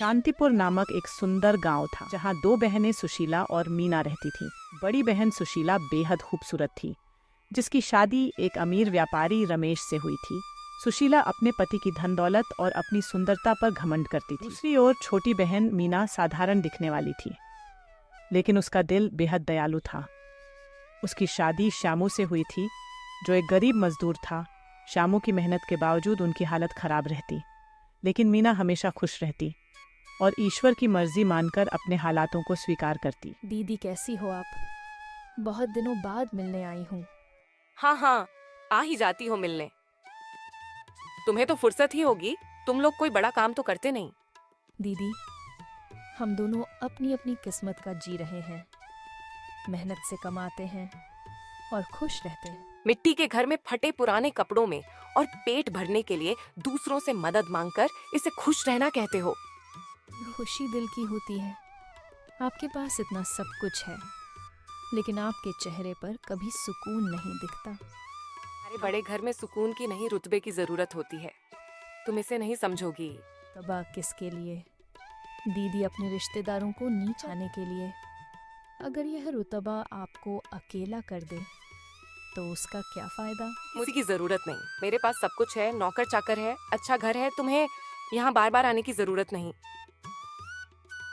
शांतिपुर नामक एक सुंदर गांव था जहां दो बहनें सुशीला और मीना रहती थीं। बड़ी बहन सुशीला बेहद खूबसूरत थी, जिसकी शादी एक अमीर व्यापारी रमेश से हुई थी। सुशीला अपने पति की धन दौलत और अपनी सुंदरता पर घमंड करती थी। दूसरी ओर छोटी बहन मीना साधारण दिखने वाली थी, लेकिन उसका दिल बेहद दयालु था। उसकी शादी श्यामू से हुई थी, जो एक गरीब मजदूर था। श्यामू की मेहनत के बावजूद उनकी हालत खराब रहती, लेकिन मीना हमेशा खुश रहती और ईश्वर की मर्जी मानकर अपने हालातों को स्वीकार करती। दीदी कैसी हो आप? बहुत दिनों बाद मिलने आई हूँ। हाँ हाँ, आ ही जाती हो मिलने। तुम्हें तो फुर्सत ही होगी, तुम लोग कोई बड़ा काम तो करते नहीं। दीदी, हम दोनों अपनी अपनी किस्मत का जी रहे हैं। मेहनत से कमाते हैं और खुश रहते हैं। मिट्टी के घर में फटे पुराने कपड़ों में और पेट भरने के लिए दूसरों से मदद मांगकर इसे खुश रहना कहते हो। खुशी दिल की होती है। आपके पास इतना सब कुछ है, लेकिन आपके चेहरे पर कभी सुकून नहीं दिखता। हमारे बड़े घर में सुकून की नहीं, रुतबे की जरूरत होती है। तुम इसे नहीं समझोगी। तबाह किसके लिए? दीदी अपने रिश्तेदारों को नीच आने के लिए। अगर यह रुतबा आपको अकेला कर दे तो उसका क्या फायदा? मुझे की जरूरत नहीं, मेरे पास सब कुछ है, नौकर चाकर है, अच्छा घर है। तुम्हें यहाँ बार बार आने की जरूरत नहीं।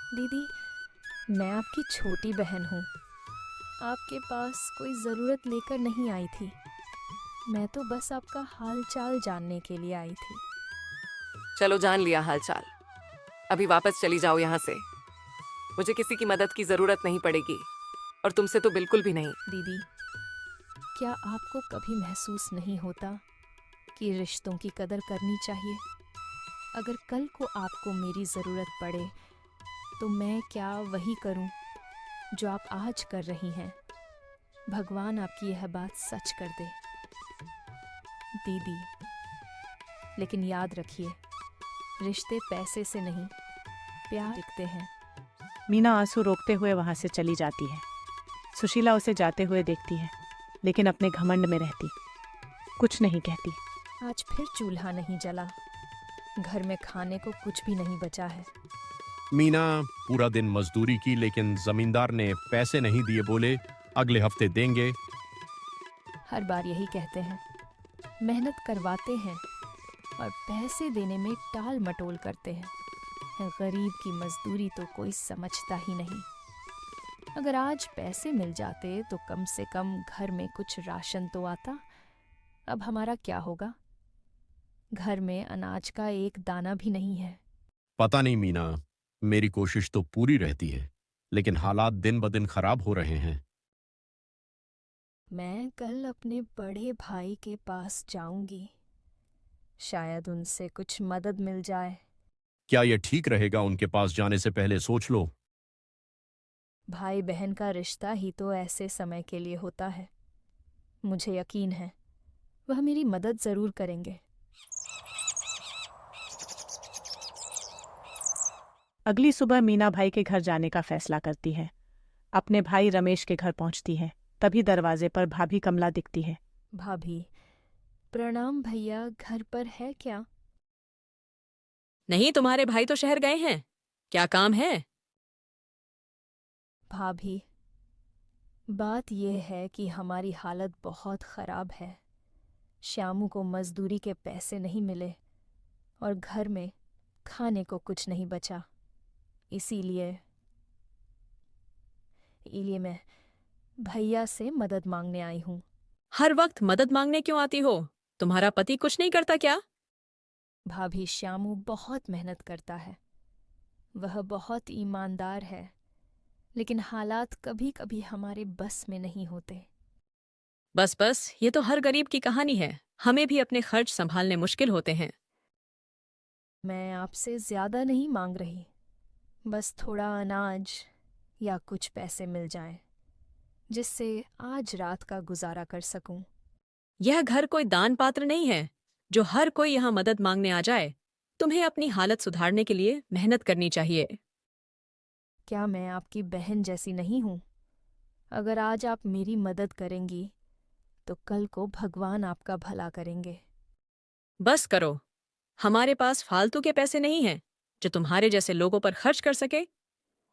दीदी, मैं आपकी छोटी बहन हूँ। आपके पास कोई ज़रूरत लेकर नहीं आई थी। मैं तो बस आपका हाल चाल जानने के लिए आई थी। चलो, जान लिया हाल चाल। अभी वापस चली जाओ यहाँ से। मुझे किसी की मदद की जरूरत नहीं पड़ेगी, और तुमसे तो बिल्कुल भी नहीं। दीदी, क्या आपको कभी महसूस नहीं होता कि रिश्तों की कदर करनी चाहिए? अगर कल को आपको मेरी ज़रूरत पड़े तो मैं क्या वही करूं जो आप आज कर रही हैं? भगवान आपकी यह बात सच कर दे दीदी। लेकिन याद रखिए, रिश्ते पैसे से नहीं, प्यार टिकते हैं। मीना आंसू रोकते हुए वहां से चली जाती है। सुशीला उसे जाते हुए देखती है, लेकिन अपने घमंड में रहती, कुछ नहीं कहती। आज फिर चूल्हा नहीं जला, घर में खाने को कुछ भी नहीं बचा है। मीना पूरा दिन मजदूरी की, लेकिन जमींदार ने पैसे नहीं दिए। बोले अगले हफ्ते देंगे। हर बार यही कहते हैं, मेहनत करवाते हैं और पैसे देने में टाल मटोल करते हैं। गरीब की मजदूरी तो कोई समझता ही नहीं। अगर आज पैसे मिल जाते तो कम से कम घर में कुछ राशन तो आता। अब हमारा क्या होगा? घर में अनाज का एक दाना भी नहीं है। पता नहीं मीना, मेरी कोशिश तो पूरी रहती है, लेकिन हालात दिन ब दिन खराब हो रहे हैं। मैं कल अपने बड़े भाई के पास जाऊंगी, शायद उनसे कुछ मदद मिल जाए। क्या यह ठीक रहेगा? उनके पास जाने से पहले सोच लो। भाई बहन का रिश्ता ही तो ऐसे समय के लिए होता है। मुझे यकीन है वह मेरी मदद जरूर करेंगे। अगली सुबह मीना भाई के घर जाने का फैसला करती है। अपने भाई रमेश के घर पहुंचती है, तभी दरवाजे पर भाभी कमला दिखती है। भाभी, प्रणाम। भैया घर पर है क्या? नहीं, तुम्हारे भाई तो शहर गए हैं। क्या काम है? भाभी, बात यह है कि हमारी हालत बहुत खराब है। श्यामू को मजदूरी के पैसे नहीं मिले और घर में खाने को कुछ नहीं बचा। इसीलिए मैं भैया से मदद मांगने आई हूँ। हर वक्त मदद मांगने क्यों आती हो? तुम्हारा पति कुछ नहीं करता क्या? भाभी, श्यामू बहुत मेहनत करता है। वह बहुत ईमानदार है, लेकिन हालात कभी कभी हमारे बस में नहीं होते। बस बस, ये तो हर गरीब की कहानी है। हमें भी अपने खर्च संभालने मुश्किल होते हैं। मैं आपसे ज्यादा नहीं मांग रही, बस थोड़ा अनाज या कुछ पैसे मिल जाएं, जिससे आज रात का गुजारा कर सकूं। यह घर कोई दान पात्र नहीं है जो हर कोई यहाँ मदद मांगने आ जाए। तुम्हें अपनी हालत सुधारने के लिए मेहनत करनी चाहिए। क्या मैं आपकी बहन जैसी नहीं हूँ? अगर आज आप मेरी मदद करेंगी तो कल को भगवान आपका भला करेंगे। बस करो, हमारे पास फालतू के पैसे नहीं हैं। जो तुम्हारे जैसे लोगों पर खर्च कर सके।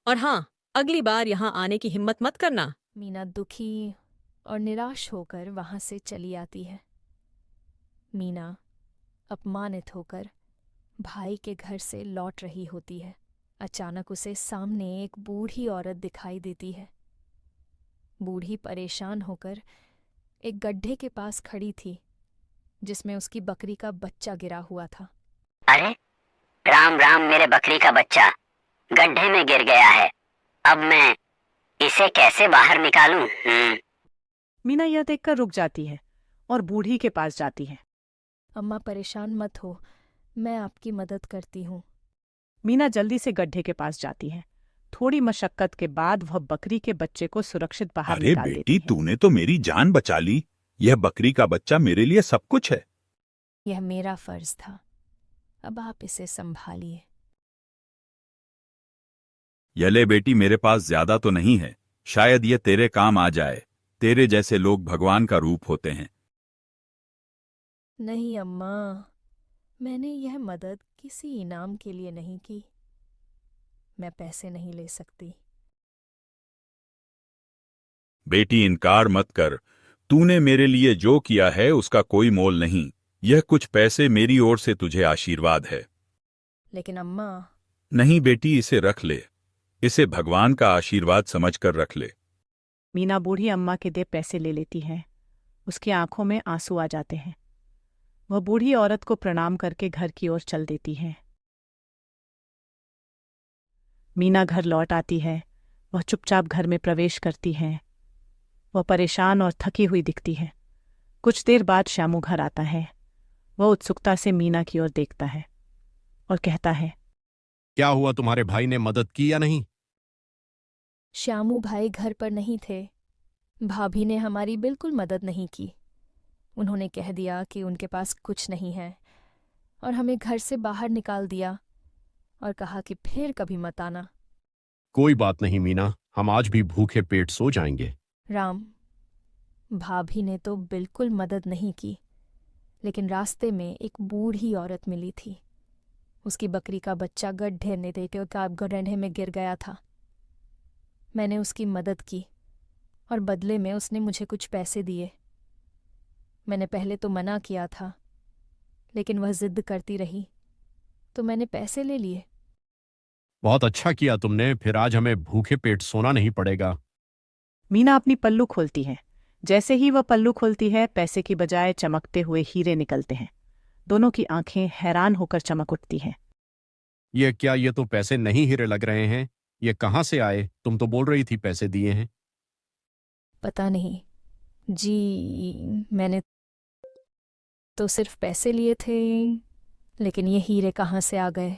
और हाँ, अगली बार यहाँ आने की हिम्मत मत करना। मीना दुखी और निराश होकर वहां से चली आती है। मीना अपमानित होकर भाई के घर से लौट रही होती है। अचानक उसे सामने एक बूढ़ी औरत दिखाई देती है। बूढ़ी परेशान होकर एक गड्ढे के पास खड़ी थी जिसमें उसकी बकरी का बच्चा गिरा हुआ था। अरे राम राम, मेरे बकरी का बच्चा गड्ढे में गिर गया है। अब मैं इसे कैसे बाहर निकालूं? मीना यह देखकर रुक जाती है और बूढ़ी के पास जाती है। अम्मा परेशान मत हो, मैं आपकी मदद करती हूँ। मीना जल्दी से गड्ढे के पास जाती है। थोड़ी मशक्कत के बाद वह बकरी के बच्चे को सुरक्षित बाहर अरे निकाल देती बेटी, है। तूने तो मेरी जान बचा ली। यह बकरी का बच्चा मेरे लिए सब कुछ है। यह मेरा फर्ज था, अब आप इसे संभालिए। यले बेटी, मेरे पास ज्यादा तो नहीं है, शायद ये तेरे काम आ जाए। तेरे जैसे लोग भगवान का रूप होते हैं। नहीं अम्मा, मैंने यह मदद किसी इनाम के लिए नहीं की। मैं पैसे नहीं ले सकती। बेटी, इनकार मत कर। तूने मेरे लिए जो किया है उसका कोई मोल नहीं। यह कुछ पैसे मेरी ओर से तुझे आशीर्वाद है। लेकिन अम्मा, नहीं बेटी, इसे रख ले। इसे भगवान का आशीर्वाद समझकर रख ले। मीना बूढ़ी अम्मा के दे पैसे ले लेती है। उसकी आंखों में आंसू आ जाते हैं। वह बूढ़ी औरत को प्रणाम करके घर की ओर चल देती है। मीना घर लौट आती है। वह चुपचाप घर में प्रवेश करती है। वह परेशान और थकी हुई दिखती है। कुछ देर बाद श्यामू घर आता है। वह उत्सुकता से मीना की ओर देखता है और कहता है, क्या हुआ, तुम्हारे भाई ने मदद की या नहीं? श्यामू भाई घर पर नहीं थे। भाभी ने हमारी बिल्कुल मदद नहीं की। उन्होंने कह दिया कि उनके पास कुछ नहीं है और हमें घर से बाहर निकाल दिया और कहा कि फिर कभी मत आना। कोई बात नहीं मीना, हम आज भी भूखे पेट सो जाएंगे। राम, भाभी ने तो बिल्कुल मदद नहीं की, लेकिन रास्ते में एक बूढ़ी औरत मिली थी। उसकी बकरी का बच्चा गड्ढे में गिर गया था। मैंने उसकी मदद की और बदले में उसने मुझे कुछ पैसे दिए। मैंने पहले तो मना किया था, लेकिन वह जिद करती रही तो मैंने पैसे ले लिए। बहुत अच्छा किया तुमने, फिर आज हमें भूखे पेट सोना नहीं पड़ेगा। मीना अपनी पल्लू खोलती है। जैसे ही वह पल्लू खोलती है, पैसे की बजाय चमकते हुए हीरे निकलते हैं। दोनों की आंखें हैरान होकर चमक उठती हैं। ये क्या, ये तो पैसे नहीं हीरे लग रहे हैं। ये कहाँ से आए? तुम तो बोल रही थी पैसे दिए हैं। पता नहीं जी, मैंने तो सिर्फ पैसे लिए थे, लेकिन ये हीरे कहाँ से आ गए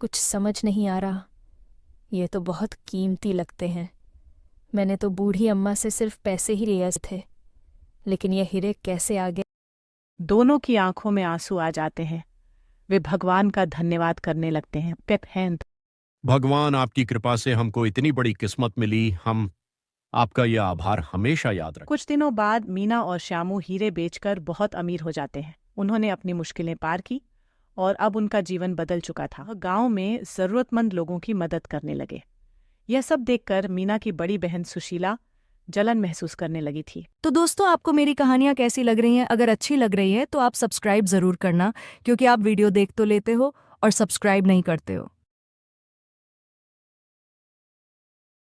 कुछ समझ नहीं आ रहा। ये तो बहुत कीमती लगते हैं। मैंने तो बूढ़ी अम्मा से सिर्फ पैसे ही लिए थे, लेकिन ये हीरे कैसे आ गए? दोनों की आंखों में आंसू आ जाते हैं। वे भगवान का धन्यवाद करने लगते हैं। पेपहैंत, भगवान, आपकी कृपा से हमको इतनी बड़ी किस्मत मिली। हम आपका यह आभार हमेशा याद रखें। कुछ दिनों बाद मीना और श्यामू हीरे बेचकर बहुत अमीर हो जाते हैं। उन्होंने अपनी मुश्किलें पार की और अब उनका जीवन बदल चुका था। गांव में जरूरतमंद लोगों की मदद करने लगे। यह सब देखकर मीना की बड़ी बहन सुशीला जलन महसूस करने लगी थी। तो दोस्तों, आपको मेरी कहानियाँ कैसी लग रही हैं? अगर अच्छी लग रही है तो आप सब्सक्राइब ज़रूर करना, क्योंकि आप वीडियो देख तो लेते हो और सब्सक्राइब नहीं करते हो।